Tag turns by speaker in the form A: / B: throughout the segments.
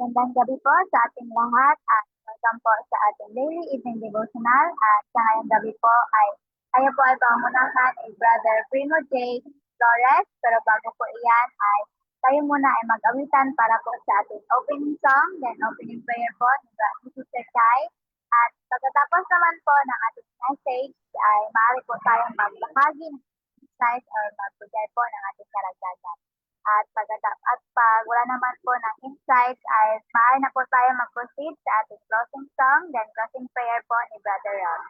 A: Magandang gabi po sa ating lahat at welcome po sa ating daily evening devotional at sa ngayong gabi po ay tayo po ay pangunahan ni Brother Primo J. Flores pero bago po iyan ay tayo muna ay mag-awitan para po sa ating opening song then opening prayer po ni Sister Kai at pagkatapos naman po ng ating message ay maaari po tayong magbahagi ng insights or magbigay po ng ating karagdagan. At pag wala naman po ng insights ay maaari na po tayo mag-proceed sa ating closing song, then closing prayer po ni Brother Ron.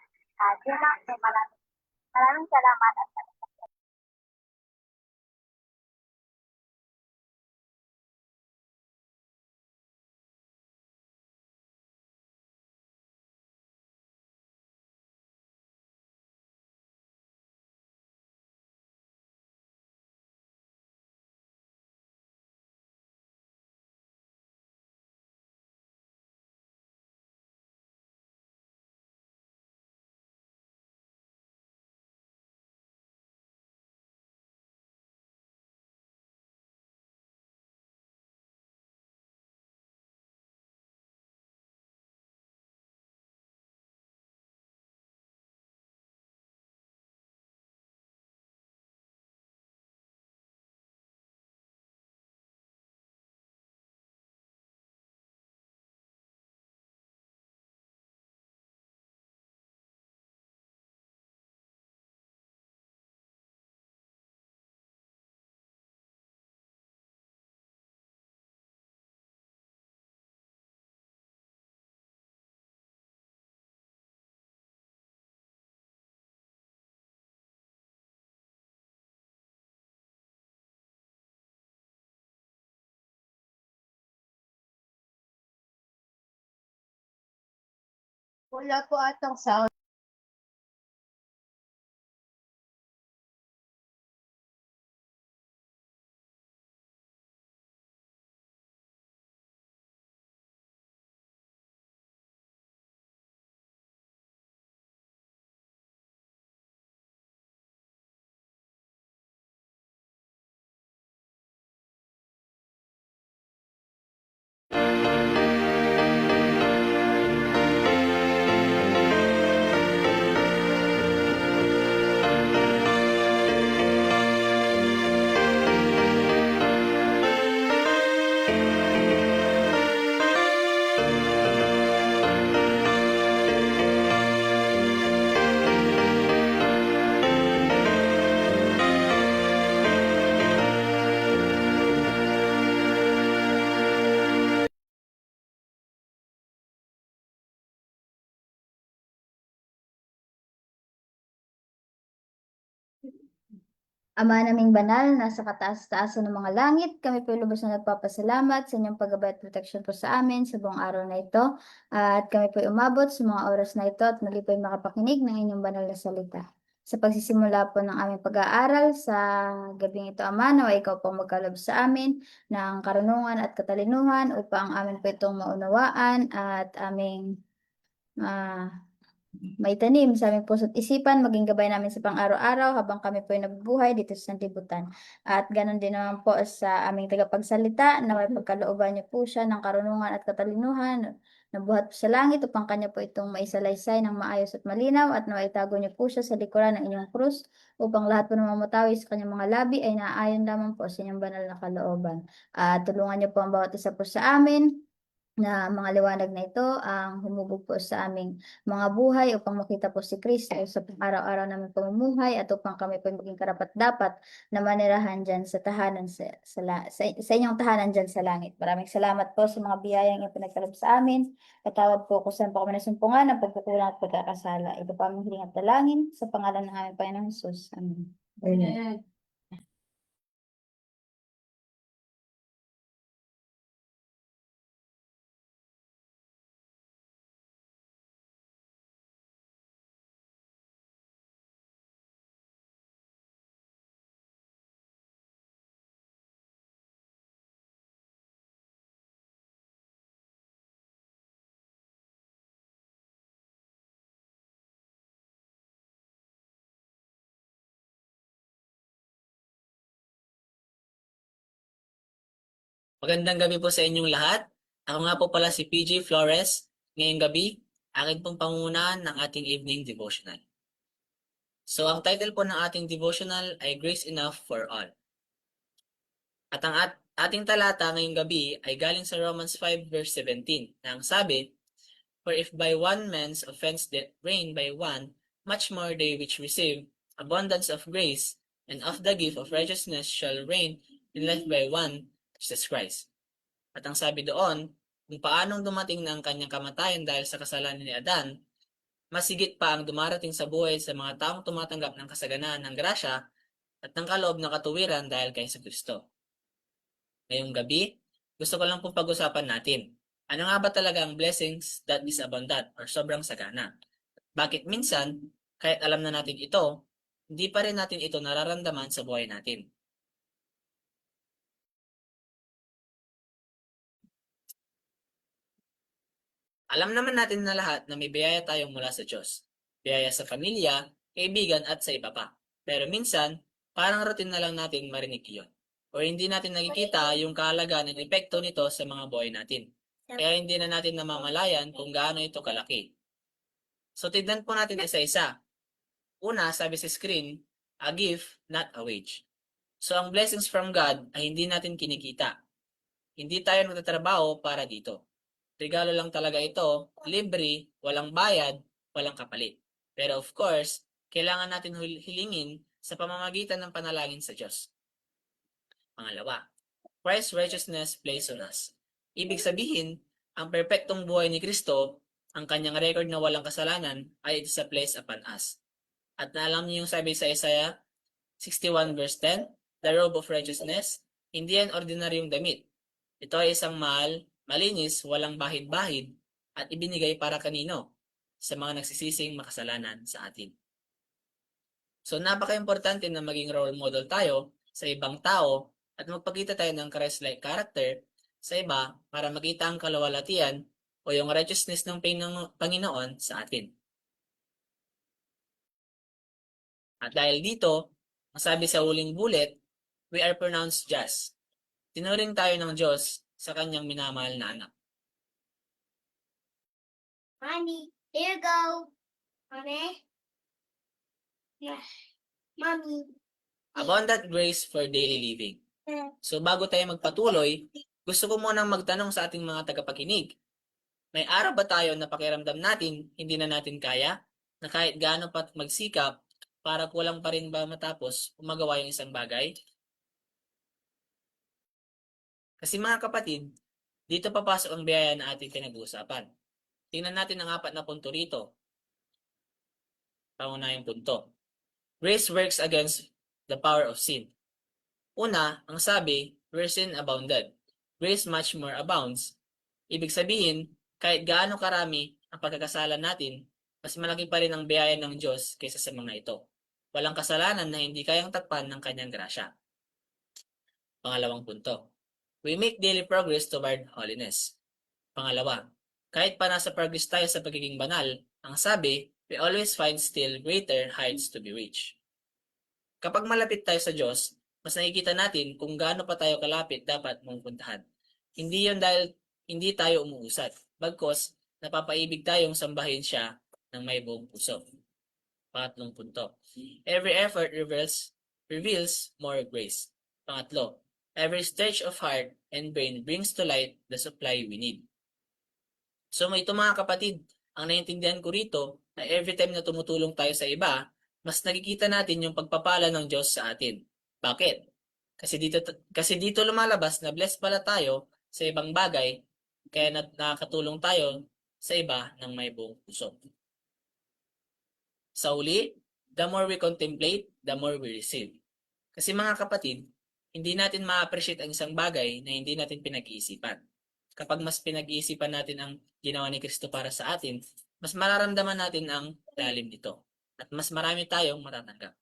A: At yun lang, maraming salamat at
B: Wala po atang sound.
C: Ama naming banal, nasa kataas-taasan ng mga langit, kami po lubos na nagpapasalamat sa inyong paggabay at proteksyon po sa amin sa buong araw na ito. At kami po umabot sa mga oras na ito at muli po makapakinig ng inyong banal na salita. Sa pagsisimula po ng aming pag-aaral sa gabing ito, Ama, nawa ikaw po magkalob sa amin ng karunungan at katalinuhan upang amin po itong maunawaan at aming may tanim sa aming puso't isipan, maging gabay namin sa pang-araw-araw habang kami po ay nabubuhay dito sa sanlibutan. At ganon din naman po sa aming tagapagsalita, na may pagkalooban niyo po siya ng karunungan at katalinuhan na buhat po sa langit upang kanya po itong maisalaysay ng maayos at malinaw at naitago niyo po siya sa likuran ng inyong krus upang lahat po ng mamatawi sa kanyang mga labi ay naaayon lamang po sa inyong banal na kalooban. At tulungan niyo po ang bawat isa po sa amin na mga liwanag na ito ang humubog po sa aming mga buhay upang makita po si Kristo sa pang-araw-araw naming pamumuhay at upang kami po maging karapat-dapat na manirahan dyan sa tahanan sa inyong tahanan dyan sa langit. Maraming salamat po sa mga biyayang yung pinagkaloob sa amin. Patawad po kung saan po kami nasumpungan ng pagkukulang at pagkakasala. Ito po aming hiling at dalangin sa pangalan ng aming Panginoong Jesus. Amen.
B: Amen.
D: Magandang gabi po sa inyong lahat. Ako nga po pala si PJ Flores. Ngayong gabi, akin pong pangungunahan ng ating evening devotional. So, ang title po ng ating devotional ay Grace Enough for All. At ang ating talata ngayong gabi ay galing sa Romans 5 verse 17 na ang sabi, For if by one man's offense death reigned by one, much more they which receive abundance of grace and of the gift of righteousness shall reign in life by one, Jesus Christ. At ang sabi doon, kung paanong dumating na ang kanyang kamatayan dahil sa kasalanan ni Adan, mas higit pa ang dumarating sa buhay sa mga taong tumatanggap ng kasaganaan ng grasya at ng kaloob na katuwiran dahil kay Kristo. Ngayong gabi, gusto ko lang pong pag-usapan natin. Ano nga ba talaga ang blessings that is abundant or sobrang sagana? Bakit minsan, kahit alam na natin ito, hindi pa rin natin ito nararamdaman sa buhay natin? Alam naman natin na lahat na may biyaya tayong mula sa Diyos. Biyaya sa pamilya, kaibigan at sa iba pa. Pero minsan, parang routine na lang natin marinig yun. O hindi natin nakikita yung kahalagaan ng epekto nito sa mga buhay natin. Kaya hindi na natin namamalayan kung gaano ito kalaki. So tignan po natin isa-isa. Una, sabi sa screen, a gift, not a wage. So ang blessings from God ay hindi natin kinikita. Hindi tayo nagtatrabaho para dito. Regalo lang talaga ito, libre, walang bayad, walang kapalit. Pero of course, kailangan natin hilingin sa pamamagitan ng panalangin sa Diyos. Pangalawa, Christ's righteousness placed on us. Ibig sabihin, ang perpektong buhay ni Kristo, ang kanyang record na walang kasalanan, ay it is a place upon us. At naalam niyo yung sabi sa Isaiah 61 verse 10, the robe of righteousness, hindi yan ordinaryong damit. Ito ay isang mahal, malinis, walang bahid-bahid, at ibinigay para kanino? Sa mga nagsisising makasalanan sa atin. So napaka-importante na maging role model tayo sa ibang tao at magpakita tayo ng Christ-like character sa iba para makita ang kaluwalhatian o yung righteousness ng Panginoon sa atin. At dahil dito, ang sabi sa huling bullet, we are pronounced just. Tinuring tayo ng Diyos sa kanyang minamahal na anak.
B: Mommy, here you go. Mommy? Yeah. Mommy.
D: Abundant grace for daily living. So bago tayo magpatuloy, gusto ko munang magtanong sa ating mga tagapakinig. May araw ba tayo na pakiramdam natin hindi na natin kaya? Na kahit gaano pa magsikap, para kulang pa rin ba matapos kung magawa yung isang bagay? Kasi mga kapatid, dito papasok ang biyaya na ating pinag-uusapan. Tingnan natin ang 4 na punto rito. Pangunahing punto. Grace works against the power of sin. Una, ang sabi, where sin abounded, grace much more abounds. Ibig sabihin, kahit gaano karami ang pagkakasala natin, mas malaki pa rin ang biyaya ng Diyos kaysa sa mga ito. Walang kasalanan na hindi kayang takpan ng kanyang grasya. Pangalawang punto. We make daily progress toward holiness. Pangalawa, kahit pa nasa progress tayo sa pagiging banal, ang sabi, we always find still greater heights to be reached. Kapag malapit tayo sa Diyos, mas nakikita natin kung gaano pa tayo kalapit dapat mong puntahan. Hindi yon dahil hindi tayo umuusad, bagkos napapaibig tayong sambahin siya ng may buong puso. Pangatlong punto. Every effort reveals more grace. Pangatlo, every stretch of heart and brain brings to light the supply we need. So ito mga kapatid, ang naiintindihan ko rito na every time na tumutulong tayo sa iba, mas nakikita natin yung pagpapala ng Diyos sa atin. Bakit? Kasi dito lumalabas na blessed pala tayo sa ibang bagay, kaya nakakatulong tayo sa iba ng may buong puso. Sa uli, the more we contemplate, the more we receive. Kasi mga kapatid, hindi natin ma-appreciate ang isang bagay na hindi natin pinag-iisipan. Kapag mas pinag-iisipan natin ang ginawa ni Kristo para sa atin, mas mararamdaman natin ang lalim nito. At mas marami tayong matatanggap.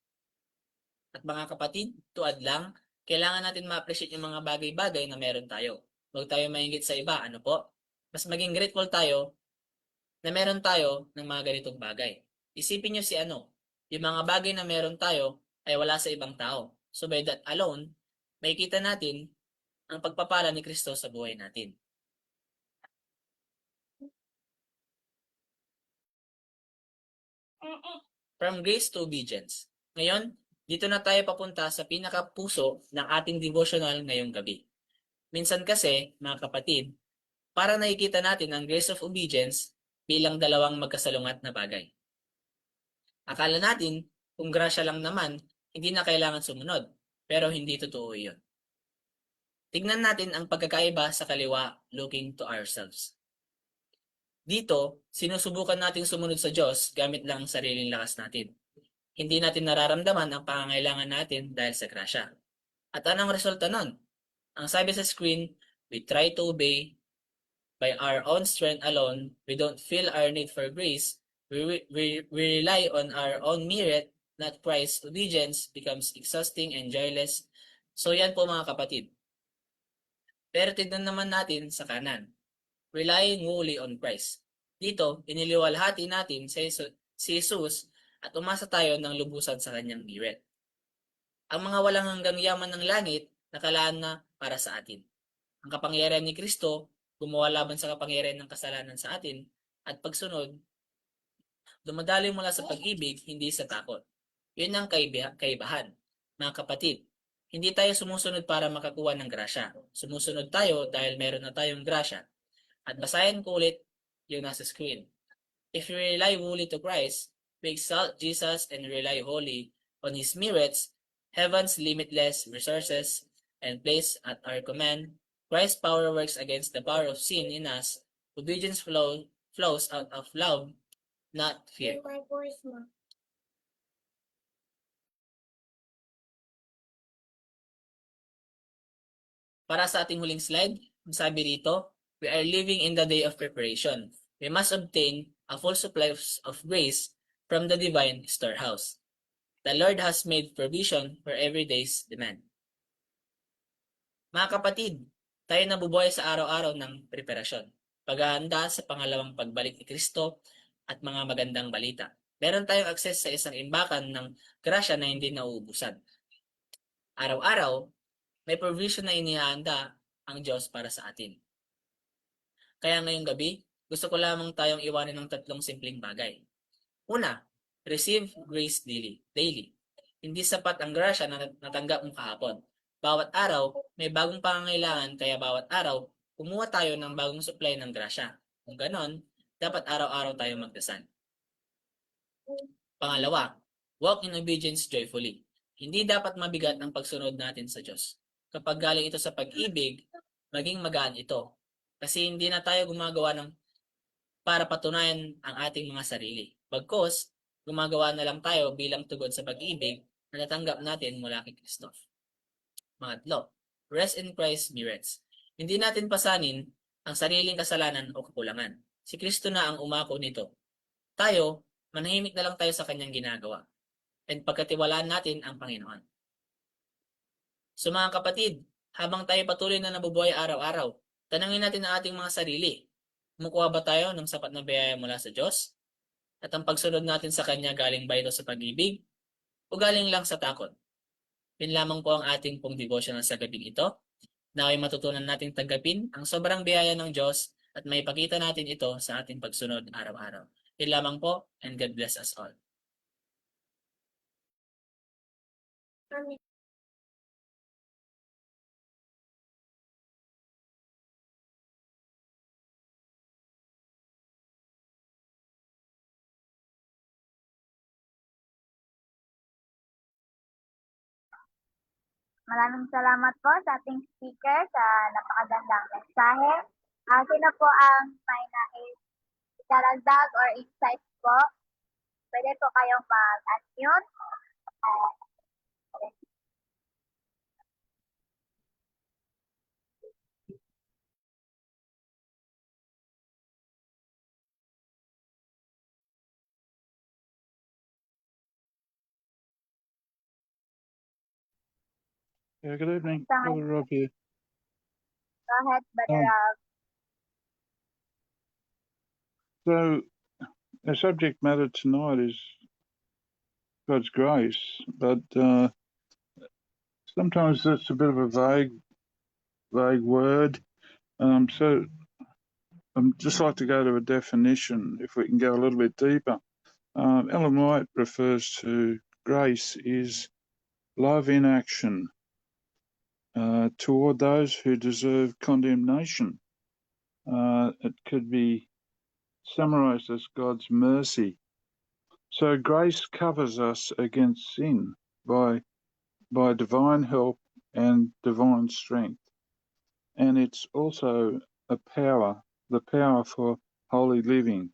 D: At mga kapatid, tuad lang, kailangan natin ma-appreciate yung mga bagay-bagay na meron tayo. Huwag tayo maingit sa iba, ano po? Mas maging grateful tayo na meron tayo ng mga ganitong bagay. Isipin nyo si yung mga bagay na meron tayo ay wala sa ibang tao. So by that alone, makikita natin ang pagpapala ni Kristo sa buhay natin. From grace to obedience. Ngayon, dito na tayo papunta sa pinakapuso ng ating devotional ngayong gabi. Minsan kasi, mga kapatid, para nakikita natin ang grace of obedience bilang dalawang magkasalungat na bagay. Akala natin, kung grasya lang naman, hindi na kailangan sumunod. Pero hindi totoo iyon. Tignan natin ang pagkakaiba sa kaliwa looking to ourselves. Dito, sinusubukan natin sumunod sa Diyos gamit lang ang sariling lakas natin. Hindi natin nararamdaman ang pangangailangan natin dahil sa grasya. At anong resulta nun? Ang sabi sa screen, we try to obey by our own strength alone. We don't feel our need for grace. We rely on our own merit, not Christ's. Obedience becomes exhausting and joyless. So yan po mga kapatid. Pero tignan naman natin sa kanan. Relying wholly on Christ. Dito, iniliwalhati natin si Jesus at umasa tayo ng lubusan sa kanyang merit. Ang mga walang hanggang yaman ng langit, nakalaan na para sa atin. Ang kapangyarihan ni Kristo, gumawa laban sa kapangyarihan ng kasalanan sa atin, at pagsunod, dumadaloy mula sa pag-ibig, hindi sa takot. Yun ang kaibahan. Mga kapatid, hindi tayo sumusunod para makakuha ng grasya. Sumusunod tayo dahil meron na tayong grasya. At basahin ko ulit yung nasa screen. If we rely wholly to Christ, we exalt Jesus and rely wholly on His merits, heaven's limitless resources, and place at our command. Christ's power works against the power of sin in us. Obedience flows out of love, not fear.
B: My voice, ma.
D: Para sa ating huling slide, sabi dito, we are living in the day of preparation. We must obtain a full supply of grace from the divine storehouse. The Lord has made provision for every day's demand. Mga kapatid, tayo nabubuhay sa araw-araw ng preparasyon. Paghahanda sa pangalawang pagbalik ni Kristo at mga magandang balita. Meron tayong access sa isang imbakan ng grasya na hindi nauubusan. Araw-araw, may provision na inihahanda ang Diyos para sa atin. Kaya ngayong gabi, gusto ko lamang tayong iwanin ng tatlong simpleng bagay. Una, receive grace daily. Hindi sapat ang grasya na natanggap mo kahapon. Bawat araw, may bagong pangangailangan kaya bawat araw, kumuha tayo ng bagong supply ng grasya. Kung ganon, dapat araw-araw tayo magdasal. Pangalawa, walk in obedience joyfully. Hindi dapat mabigat ang pagsunod natin sa Diyos. Kapag galing ito sa pag-ibig, maging magaan ito. Kasi hindi na tayo gumagawa ng para patunayan ang ating mga sarili. Bagkus, gumagawa na lang tayo bilang tugon sa pag-ibig na natanggap natin mula kay Kristo. Pangatlo, rest in Christ's merits. Hindi natin pasanin ang sariling kasalanan o kakulangan. Si Kristo na ang umako nito. Tayo, manahimik na lang tayo sa kanyang ginagawa. And pagkatiwalaan natin ang Panginoon. So mga kapatid, habang tayo patuloy na nabubuhay araw-araw, tanangin natin ang ating mga sarili. Kumukuha ba tayo ng sapat na biyaya mula sa Diyos? At ang pagsunod natin sa Kanya galing ba ito sa pag-ibig? O galing lang sa takot? Yun lamang po ang ating pong devotional sa gabing ito. Naway matutunan nating tanggapin ang sobrang biyaya ng Diyos at maipakita natin ito sa ating pagsunod araw-araw. Yun lamang po, and God bless us all.
B: Mami.
A: Maraming salamat po sa ating speaker sa napakagandang mensahe. Sino po ang may nais ikaragdag or insights po? Pwede po kayong mag-unmute.
E: Yeah, good evening.
A: Hi.
E: Brother Rob here.
A: Go ahead, Brother
E: Um,
A: Rob.
E: So, the subject matter tonight is God's grace, but sometimes that's a bit of a vague word. So, I'd just like to go to a definition, if we can go a little bit deeper. Ellen White refers to grace is love in action toward those who deserve condemnation. It could be summarized as God's mercy. So grace covers us against sin by divine help and divine strength. And it's also the power for holy living.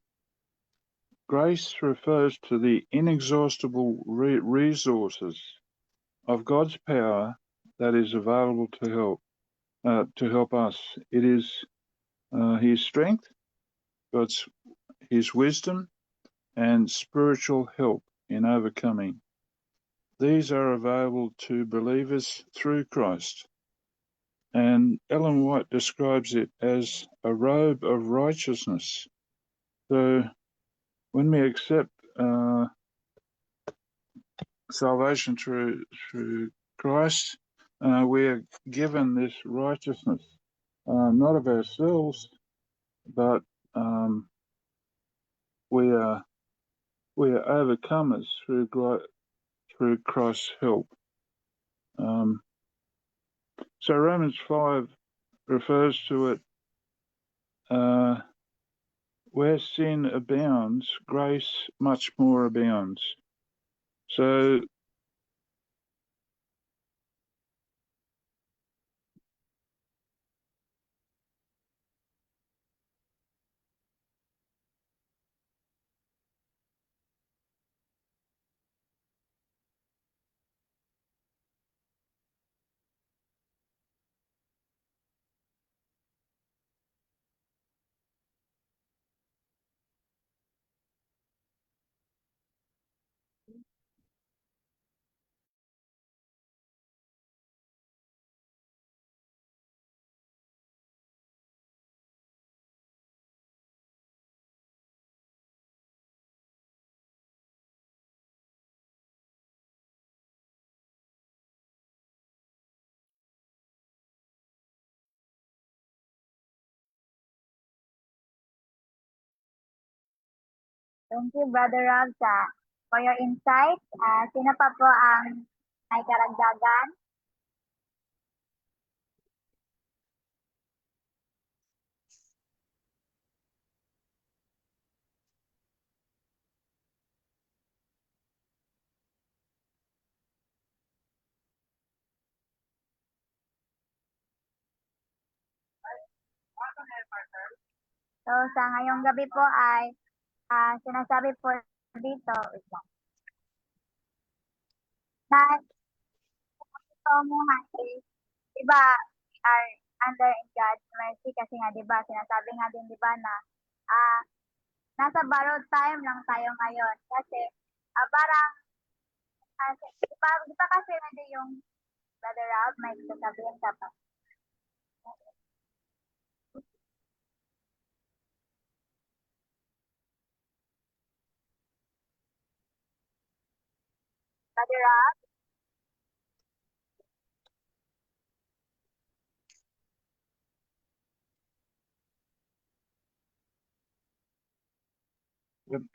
E: Grace refers to the inexhaustible resources of God's power that is available to help us. It is His strength, His wisdom, and spiritual help in overcoming. These are available to believers through Christ. And Ellen White describes it as a robe of righteousness. So when we accept salvation through Christ, we are given this righteousness, not of ourselves, but we are overcomers through Christ's help. So Romans 5 refers to it, where sin abounds, grace much more abounds. So
A: Thank you, Brother Rob, for your insight. Sino pa po ang may karagdagan? So, sa ngayong gabi po ay sinasabi po dito, wait lang, na pamuhan is, di ba, are under God's mercy kasi nga, di ba, sinasabi nga din, di ba, na nasa borrowed time lang tayo ngayon kasi parang, di ba kasi hindi yung Brother Rob, may sasabihin ka pa. Brother Rob?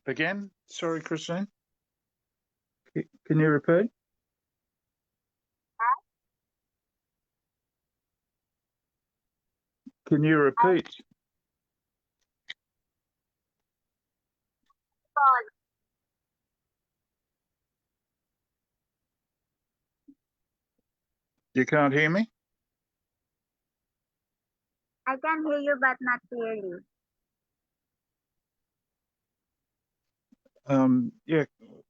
E: again, sorry, Christine, can you repeat? Can you repeat?
A: Paul,
E: You can't hear me?
A: I can hear you but not clearly.
E: Yeah.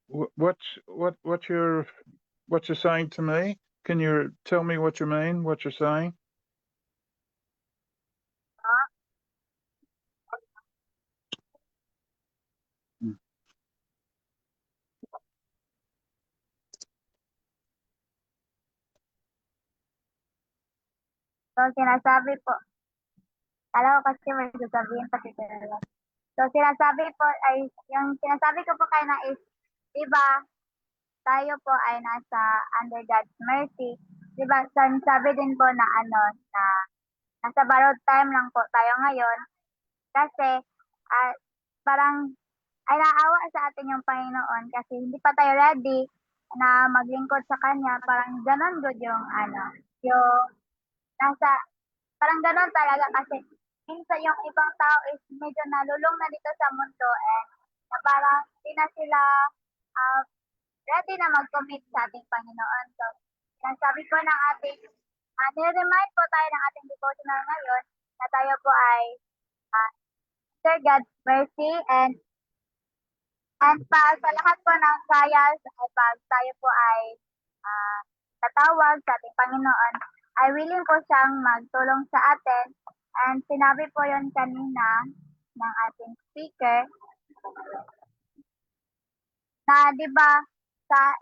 E: What you're saying to me? Can you tell me what you mean? What you're saying?
A: So, sinasabi po, alam ko kasi may sasabihin pa si Brother Rob. So, sinasabi po ay, yung sinasabi ko po kayo na is, di ba, tayo po ay nasa under God's mercy. Di ba, sabi din po na na nasa borrowed time lang po tayo ngayon. Kasi, parang, ay naawa sa atin yung Panginoon kasi hindi pa tayo ready na maglingkod sa Kanya. Parang ganon good yung yung nasa, parang ganon talaga kasi minsan yung ibang tao is medyo nalulong na dito sa mundo and na parang hindi na sila ah, ready na mag-commit sa ating Panginoon. So, sabi ko ng ating, nire-remind po tayo ng ating devotional ngayon na tayo po ay share God's mercy and pag sa lahat po ng trials ay pag tayo po ay tatawag sa ating Panginoon, ay willing po siyang magtulong sa atin. And sinabi po yon kanina ng ating speaker na 'di ba sa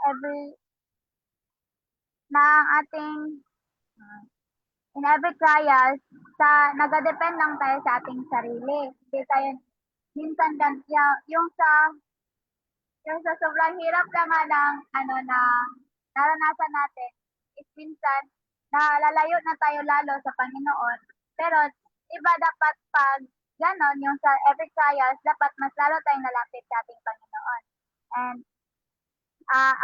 A: ating in every trial nagadepend lang tayo sa ating sarili. Hindi tayo minsan yung sa sobrang hirap lang nga ng na naranasan natin is minsan lalayo na tayo lalo sa Panginoon. Pero iba dapat pag ganon, yung sa every trials, dapat mas lalo tayong nalapit sa ating Panginoon. And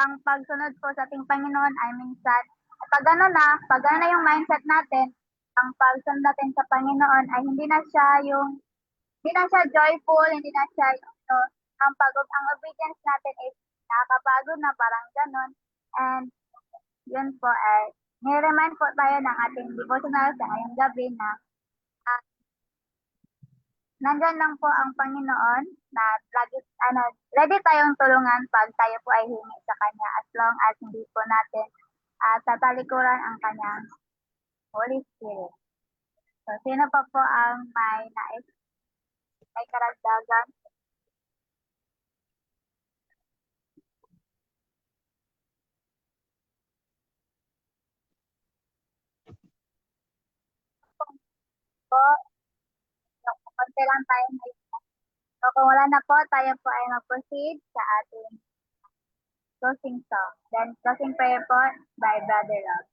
A: ang pagsunod po sa ating Panginoon ay minsan, pag gano'n na yung mindset natin, ang pagsunod natin sa Panginoon ay hindi na siya joyful, hindi na siya, ang obedience natin is nakakapagod na, parang gano'n. And yun po ay, nire-remind po tayo ng ating devotional sa ngayong gabi na nandyan lang po ang Panginoon na lagi, ready tayong tulungan pag tayo po ay hingi sa Kanya as long as hindi po natin tatalikuran ang Kanyang Holy Spirit. So, sino pa po ang may karagdagan? Po, konti lang tayo may. So, kung wala na po, tayo po ay mag-proceed sa ating closing song. Then, closing prayer po by Brother Rob.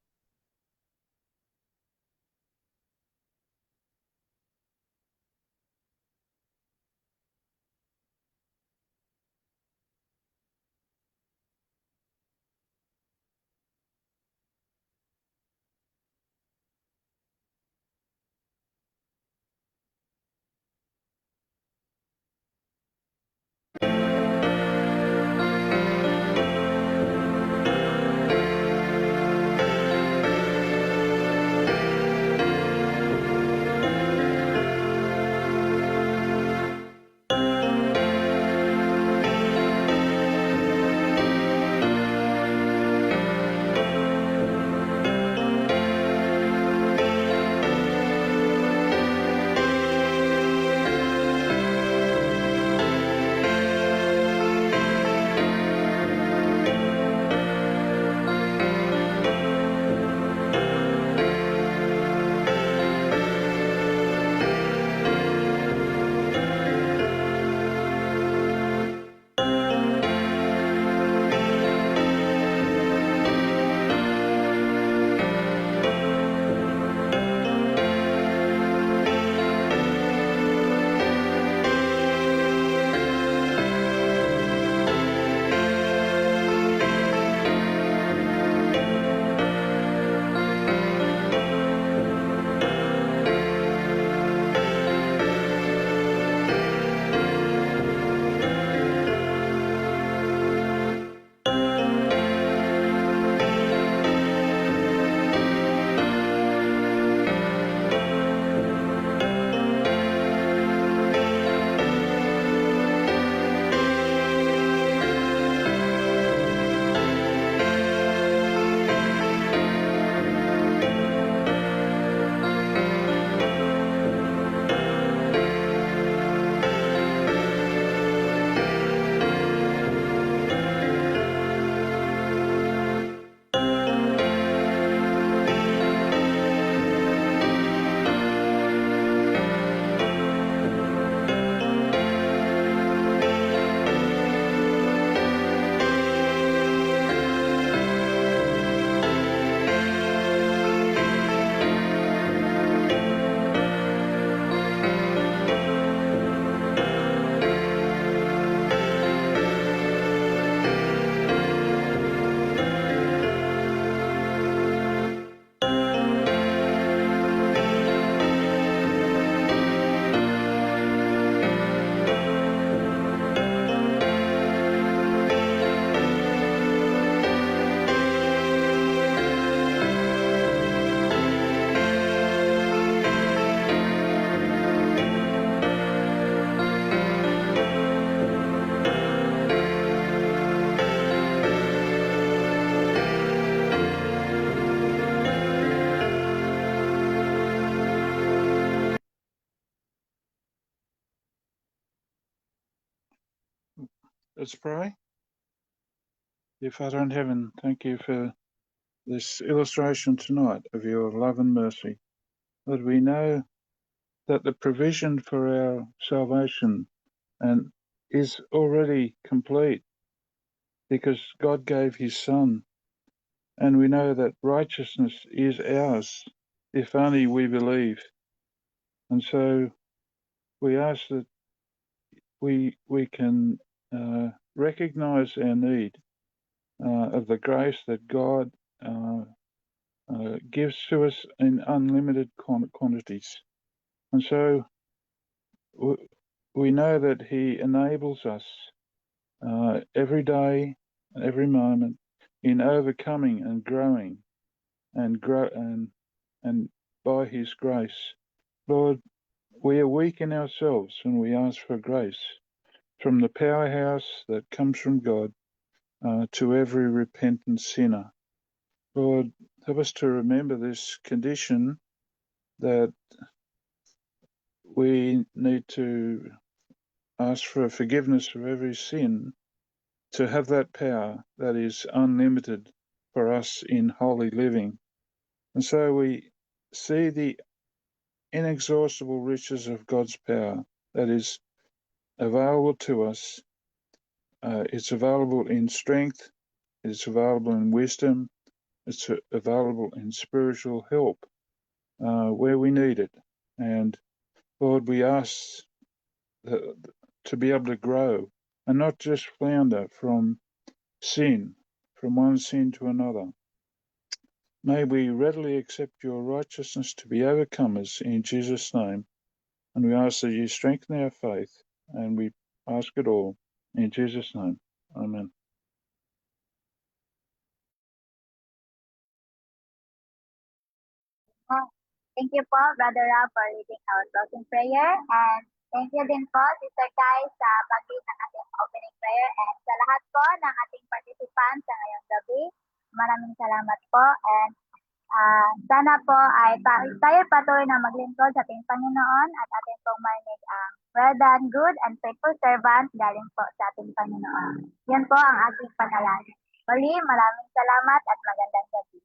E: Let's pray. Dear Father in heaven, thank you for this illustration tonight of your love and mercy. Lord, we know that the provision for our salvation and is already complete because God gave his Son, and we know that righteousness is ours if only we believe. And so we ask that we can recognize our need of the grace that God gives to us in unlimited quantities. And so we know that he enables us every day, every moment in overcoming and growing and by his grace. Lord, we are weak in ourselves and we ask for grace from the powerhouse that comes from God to every repentant sinner. Lord, help us to remember this condition that we need to ask for forgiveness of every sin to have that power that is unlimited for us in holy living. And so we see the inexhaustible riches of God's power that is available to us. It's available in strength, it's available in wisdom, it's available in spiritual help where we need it. And Lord, we ask to be able to grow and not just flounder from sin, from one sin to another. May we readily accept your righteousness to be overcomers in Jesus' name. And we ask that you strengthen our faith, and we ask it all in Jesus' name. Amen.
A: Thank you po, Brother Rob, for leading our closing prayer. And thank you din po, Sister Kai, sa pag-lead ng ating opening prayer. And sa lahat po ng ating participants sa ngayong gabi, maraming salamat po. And sana po ay tayo patuloy na maglingkod sa ating Panginoon at ating pong marinig ang well done, good and faithful servant galing po sa ating Panginoon. Yan po ang ating panalangin. Muli, maraming salamat at magandang gabi.